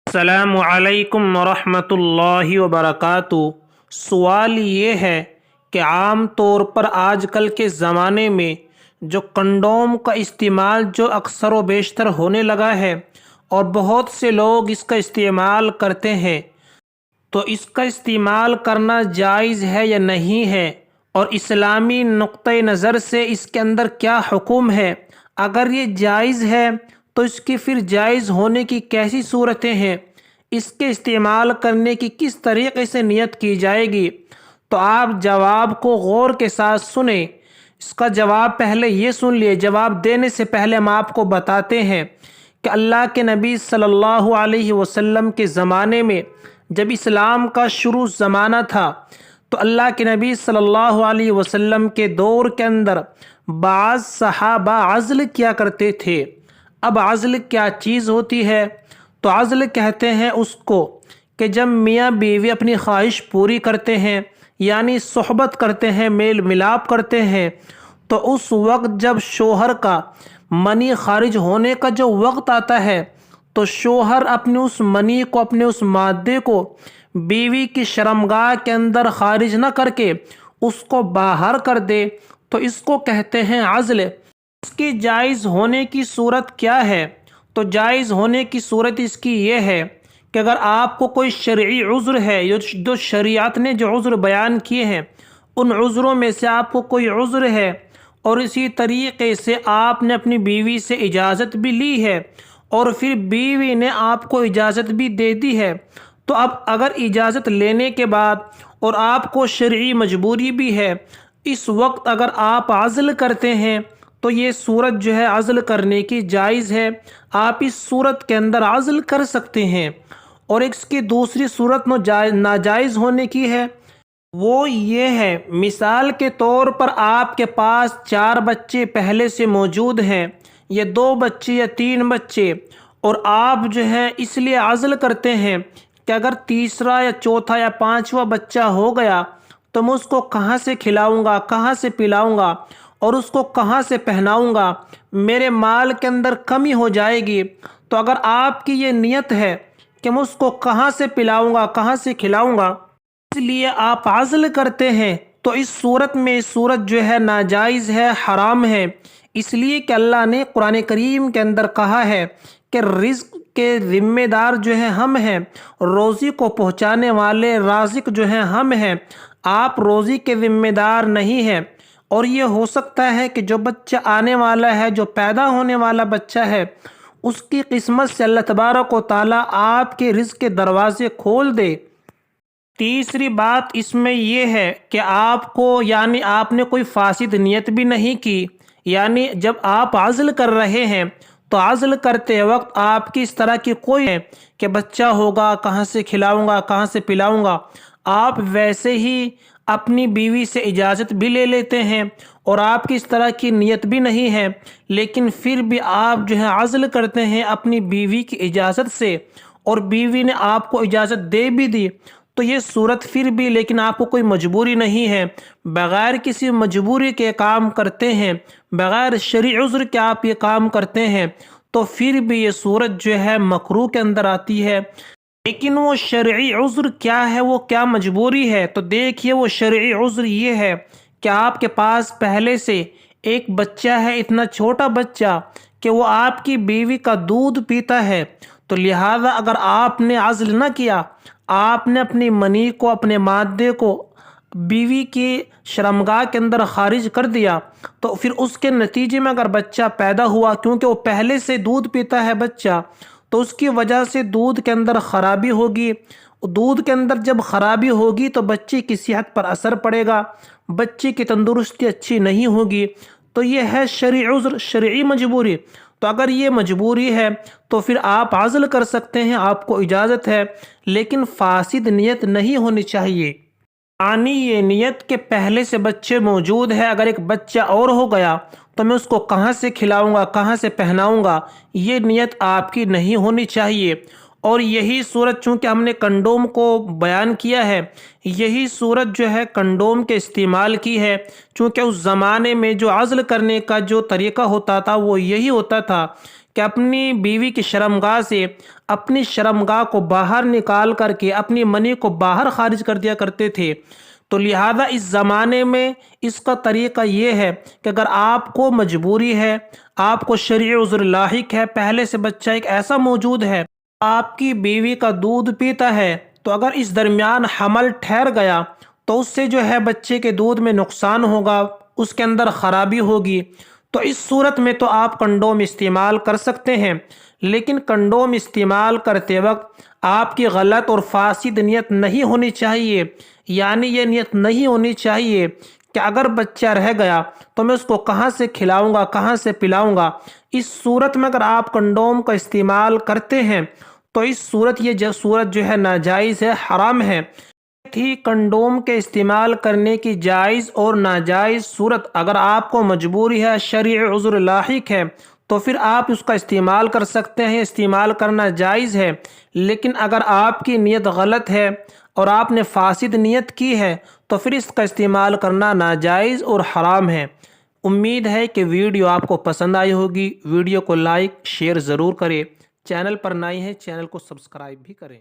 السلام علیکم ورحمۃ اللہ وبرکاتہ۔ سوال یہ ہے کہ عام طور پر آج کل کے زمانے میں جو کنڈوم کا استعمال جو اکثر و بیشتر ہونے لگا ہے اور بہت سے لوگ اس کا استعمال کرتے ہیں، تو اس کا استعمال کرنا جائز ہے یا نہیں ہے، اور اسلامی نقطۂ نظر سے اس کے اندر کیا حکم ہے؟ اگر یہ جائز ہے تو اس کی پھر جائز ہونے کی کیسی صورتیں ہیں؟ اس کے استعمال کرنے کی کس طریقے سے نیت کی جائے گی؟ تو آپ جواب کو غور کے ساتھ سنیں۔ اس کا جواب پہلے یہ سن لیے۔ جواب دینے سے پہلے ہم آپ کو بتاتے ہیں کہ اللہ کے نبی صلی اللہ علیہ وسلم کے زمانے میں جب اسلام کا شروع زمانہ تھا تو اللہ کے نبی صلی اللہ علیہ وسلم کے دور کے اندر بعض صحابہ عزل کیا کرتے تھے۔ اب عزل کیا چیز ہوتی ہے؟ تو عزل کہتے ہیں اس کو کہ جب میاں بیوی اپنی خواہش پوری کرتے ہیں، یعنی صحبت کرتے ہیں، میل ملاپ کرتے ہیں، تو اس وقت جب شوہر کا منی خارج ہونے کا جو وقت آتا ہے تو شوہر اپنے اس منی کو، اپنے اس مادے کو بیوی کی شرمگاہ کے اندر خارج نہ کر کے اس کو باہر کر دے، تو اس کو کہتے ہیں عزل۔ اس کی جائز ہونے کی صورت کیا ہے؟ تو جائز ہونے کی صورت اس کی یہ ہے کہ اگر آپ کو کوئی شرعی عذر ہے، جو شریعت نے جو عذر بیان کیے ہیں ان عذروں میں سے آپ کو کوئی عذر ہے، اور اسی طریقے سے آپ نے اپنی بیوی سے اجازت بھی لی ہے اور پھر بیوی نے آپ کو اجازت بھی دے دی ہے، تو اب اگر اجازت لینے کے بعد اور آپ کو شرعی مجبوری بھی ہے، اس وقت اگر آپ عزل کرتے ہیں تو یہ صورت جو ہے عزل کرنے کی جائز ہے۔ آپ اس صورت کے اندر عزل کر سکتے ہیں۔ اور اس کی دوسری صورت ناجائز ہونے کی ہے، وہ یہ ہے، مثال کے طور پر آپ کے پاس 4 بچے پہلے سے موجود ہیں، یا 2 بچے یا 3 بچے، اور آپ جو ہے اس لیے عزل کرتے ہیں کہ اگر تیسرا یا چوتھا یا 5واں بچہ ہو گیا تو میں اس کو کہاں سے کھلاؤں گا، کہاں سے پلاؤں گا، اور اس کو کہاں سے پہناؤں گا، میرے مال کے اندر کمی ہو جائے گی۔ تو اگر آپ کی یہ نیت ہے کہ میں اس کو کہاں سے پلاؤں گا، کہاں سے کھلاؤں گا، اس لیے آپ عزل کرتے ہیں، تو اس صورت میں صورت جو ہے ناجائز ہے، حرام ہے، اس لیے کہ اللہ نے قرآن کریم کے اندر کہا ہے کہ رزق کے ذمہ دار جو ہیں ہم ہیں، روزی کو پہنچانے والے رازق جو ہیں ہم ہیں، آپ روزی کے ذمہ دار نہیں ہیں۔ اور یہ ہو سکتا ہے کہ جو بچہ آنے والا ہے، جو پیدا ہونے والا بچہ ہے، اس کی قسمت سے اللہ تبارک و تعالیٰ آپ کے رزق کے دروازے کھول دے۔ تیسری بات اس میں یہ ہے کہ آپ کو، یعنی آپ نے کوئی فاسد نیت بھی نہیں کی، یعنی جب آپ عزل کر رہے ہیں تو عزل کرتے وقت آپ کی اس طرح کی کوئی ہے کہ بچہ ہوگا کہاں سے کھلاؤں گا، کہاں سے پلاؤں گا، آپ ویسے ہی اپنی بیوی سے اجازت بھی لے لیتے ہیں اور آپ کی اس طرح کی نیت بھی نہیں ہے، لیکن پھر بھی آپ جو ہے عزل کرتے ہیں اپنی بیوی کی اجازت سے، اور بیوی نے آپ کو اجازت دے بھی دی، تو یہ صورت پھر بھی، لیکن آپ کو کوئی مجبوری نہیں ہے، بغیر کسی مجبوری کے کام کرتے ہیں، بغیر شرعی عذر کے آپ یہ کام کرتے ہیں، تو پھر بھی یہ صورت جو ہے مکروہ کے اندر آتی ہے۔ لیکن وہ شرعی عذر کیا ہے، وہ کیا مجبوری ہے؟ تو دیکھیے، وہ شرعی عذر یہ ہے کہ آپ کے پاس پہلے سے ایک بچہ ہے، اتنا چھوٹا بچہ کہ وہ آپ کی بیوی کا دودھ پیتا ہے، تو لہذا اگر آپ نے عزل نہ کیا، آپ نے اپنی منی کو، اپنے مادے کو بیوی کی شرمگاہ کے اندر خارج کر دیا، تو پھر اس کے نتیجے میں اگر بچہ پیدا ہوا، کیونکہ وہ پہلے سے دودھ پیتا ہے بچہ، تو اس کی وجہ سے دودھ کے اندر خرابی ہوگی، دودھ کے اندر جب خرابی ہوگی تو بچے کی صحت پر اثر پڑے گا، بچے کی تندرستی اچھی نہیں ہوگی، تو یہ ہے شرعی عذر، شرعی مجبوری۔ تو اگر یہ مجبوری ہے تو پھر آپ عزل کر سکتے ہیں، آپ کو اجازت ہے، لیکن فاسد نیت نہیں ہونی چاہیے، یعنی یہ نیت کہ پہلے سے بچے موجود ہے، اگر ایک بچہ اور ہو گیا تو میں اس کو کہاں سے کھلاؤں گا، کہاں سے پہناؤں گا، یہ نیت آپ کی نہیں ہونی چاہیے۔ اور یہی صورت، چونکہ ہم نے کنڈوم کو بیان کیا ہے، یہی صورت جو ہے کنڈوم کے استعمال کی ہے، چونکہ اس زمانے میں جو عزل کرنے کا جو طریقہ ہوتا تھا وہ یہی ہوتا تھا کہ اپنی بیوی کی شرمگاہ سے اپنی شرمگاہ کو باہر نکال کر کے اپنی منی کو باہر خارج کر دیا کرتے تھے۔ تو لہذا اس زمانے میں اس کا طریقہ یہ ہے کہ اگر آپ کو مجبوری ہے، آپ کو شرعی عذر لاحق ہے، پہلے سے بچہ ایک ایسا موجود ہے، آپ کی بیوی کا دودھ پیتا ہے، تو اگر اس درمیان حمل ٹھہر گیا تو اس سے جو ہے بچے کے دودھ میں نقصان ہوگا، اس کے اندر خرابی ہوگی، تو اس صورت میں تو آپ کنڈوم استعمال کر سکتے ہیں۔ لیکن کنڈوم استعمال کرتے وقت آپ کی غلط اور فاسد نیت نہیں ہونی چاہیے، یعنی یہ نیت نہیں ہونی چاہیے کہ اگر بچہ رہ گیا تو میں اس کو کہاں سے کھلاؤں گا، کہاں سے پلاؤں گا۔ اس صورت میں اگر آپ کنڈوم کا استعمال کرتے ہیں تو اس صورت یہ صورت جو ہے ناجائز ہے، حرام ہے۔ تھی کنڈوم کے استعمال کرنے کی جائز اور ناجائز صورت، اگر آپ کو مجبوری ہے، شرعی عذر لاحق ہے، تو پھر آپ اس کا استعمال کر سکتے ہیں، استعمال کرنا جائز ہے۔ لیکن اگر آپ کی نیت غلط ہے اور آپ نے فاسد نیت کی ہے تو پھر اس کا استعمال کرنا ناجائز اور حرام ہے۔ امید ہے کہ ویڈیو آپ کو پسند آئی ہوگی۔ ویڈیو کو لائک شیئر ضرور کریں، چینل پر نئے ہیں چینل کو سبسکرائب بھی کریں۔